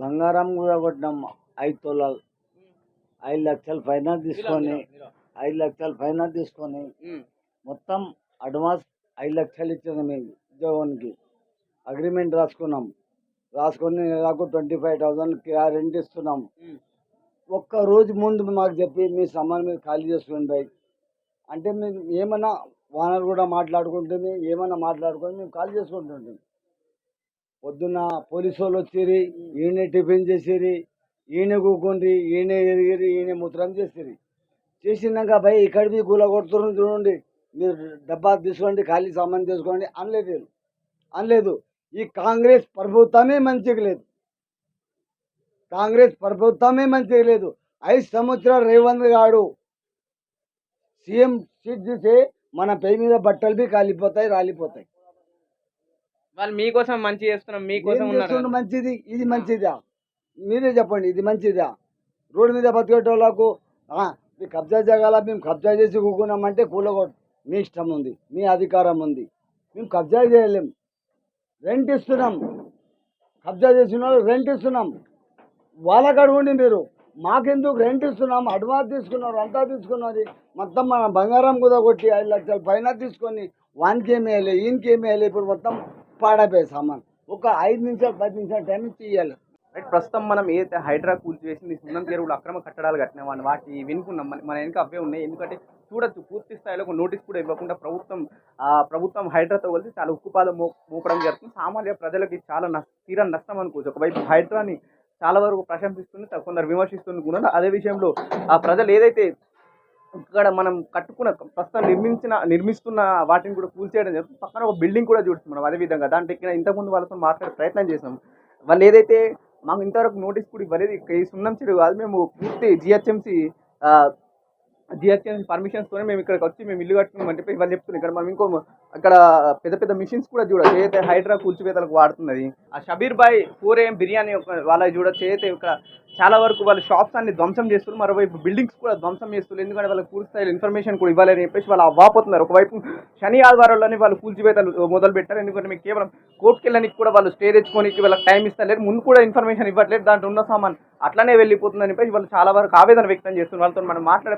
బంగారం కూడా కొట్టినాం 5 తులాలు. 5 లక్షలు ఫైనాన్స్ తీసుకొని 5 లక్షలు తీసుకొని మొత్తం అడ్వాన్స్ 5 లక్షలు ఇచ్చాను మేము ఉద్యోగానికి. అగ్రిమెంట్ రాసుకొని నెలకు 25,000 రెంట్ ఇస్తున్నాం. ఒక్క రోజు ముందు మాకు చెప్పి మీ సామాన్ మీరు ఖాళీ చేసుకోండి బై అంటే మేము ఏమన్నా వానర్ కూడా మాట్లాడుకుంటుంది, ఏమన్నా మాట్లాడుకొని మేము ఖాళీ చేసుకుంటుంటాం. పొద్దున్న పోలీసు వాళ్ళు వచ్చేరి, ఈయన టిఫిన్ చేసేరి, ఈయన కూకుండ్రి, ఈయన ఎరిగిరి, ఈయన మూత్రం చేసినాక భయ్ ఇక్కడికి కూల కొడుతున్నారు చూడండి, మీరు డబ్బా తీసుకోండి, ఖాళీ సామాన్ తీసుకోండి అనలేదు. ఈ కాంగ్రెస్ ప్రభుత్వమే మంచిగా లేదు. 5 సంవత్సరాలు రేవంత్ గారు సీఎం సీట్ చూసి మన పేరు మీద బట్టలు బి కాలిపోతాయి, రాలిపోతాయి. వాళ్ళు మీకోసం మంచి చేస్తున్నాం, మీకోసం ఉన్నారు. మంచిది, ఇది మంచిదా? మీరే చెప్పండి, ఇది మంచిదా? రోడ్డు మీద బతికేటోళ్ళకు మీ కబ్జా జగాల మేము కబ్జా చేసి కూకున్నామంటే కూలగొట్టు, మీ ఇష్టం ఉంది, మీ అధికారం ఉంది. మేము కబ్జా చేయలేం, రెంట్ ఇస్తున్నాం. కబ్జా చేసిన వాళ్ళు రెంట్ ఇస్తున్నాం. వాళ్ళకి అడగండి మీరు, మాకెందుకు రెంట్ ఇస్తున్నాం, అడ్వాన్స్ తీసుకున్నారు, అంతా తీసుకున్నది. మొత్తం మన బంగారం కూడా కొట్టి 5 లక్షలు పైన తీసుకొని వానికి ఏమి వేయాలి, ఈయనకి ఏమి వేయాలి. ఇప్పుడు మొత్తం పాడైపోయే సామాన్. ఒక 5 నిమిషాలు 10 నిమిషాలు టైం ఇచ్చి ఇవ్వాలి. ప్రస్తుతం మనం ఏదైతే హైడ్రా కూల్చివేసింది, సున్నం చెరువులు అక్రమ కట్టడాలు కట్టినామని వాటి వినుకున్నాం. మన వెనుక అవే ఉన్నాయి. ఎందుకంటే చూడొచ్చు, పూర్తి స్థాయిలో ఒక నోటీస్ కూడా ఇవ్వకుండా ప్రభుత్వం హైడ్రాతో కలిసి చాలా ఉక్కుపాదం మోపడం జరుగుతుంది. సామాన్య ప్రజలకి చాలా తీరని నష్టం అనుకోవచ్చు. ఒకవైపు హైడ్రాని చాలా వరకు ప్రశంసిస్తుంది, కొందరు విమర్శిస్తుంది కూడా. అదే విషయంలో ఆ ప్రజలు ఏదైతే ఇక్కడ మనం కట్టుకున్న ప్రస్తుతం నిర్మిస్తున్న వాటిని కూడా కూల్చేయడం జరుగుతుంది. పక్కన ఒక బిల్డింగ్ కూడా చూస్తున్నాం మనం. అదేవిధంగా దాంట్లో ఎక్కిన ఇంతకుముందు వాళ్ళతో మాట్లాడే ప్రయత్నం చేసాం. వాళ్ళు ఏదైతే మాకు ఇంతవరకు నోటీస్ కూడా ఇవ్వలేదు. ఈ సున్నం చెరువు కాదు, మేము పూర్తి జిహెచ్ఎంసీ పర్మిషన్స్తోనే మేము ఇక్కడికి వచ్చి మేము ఇల్లు కట్టుకున్నామని చెప్పి వాళ్ళు చెప్తున్నాం. ఇక్కడ మనం అక్కడ పెద్ద మిషన్స్ కూడా చూడొచ్చు, ఏదైతే హైడ్రా కూల్చివేతలకు వాడుతున్నది. ఆ షబీర్ బాయ్ 4 AM బిర్యానీ వాళ్ళకి చూడొచ్చు. ఏదైతే ఇక్కడ చాలా వరకు వాళ్ళు షాప్స్ అన్ని ధ్వంసం చేస్తున్నారు, మరోవైపు బిల్డింగ్స్ కూడా ధ్వంసం చేస్తున్నారు. ఎందుకంటే వాళ్ళకి పూర్తి స్థాయిలో ఇన్ఫర్మేషన్ కూడా ఇవ్వాలని చెప్పేసి వాళ్ళు వాపోతున్నారు. ఒకవైపు శని ఆదివారాల్లోనే వాళ్ళు కూల్చివేతలు మొదలు పెట్టారు. ఎందుకంటే మీకు కేవలం కోర్టుకి వెళ్ళడానికి కూడా వాళ్ళు స్టే తెచ్చుకోనికి వాళ్ళకి టైం ఇస్తలేరు, ముందు కూడా ఇన్ఫర్మేషన్ ఇవ్వట్లేదు, దాంట్లో ఉన్న సామాన్ అట్లనే వెళ్ళిపోతుందని చెప్పేసి వాళ్ళు చాలా వరకు ఆవేదన వ్యక్తం చేస్తున్నారు. వాళ్ళతో మనం మాట్లాడే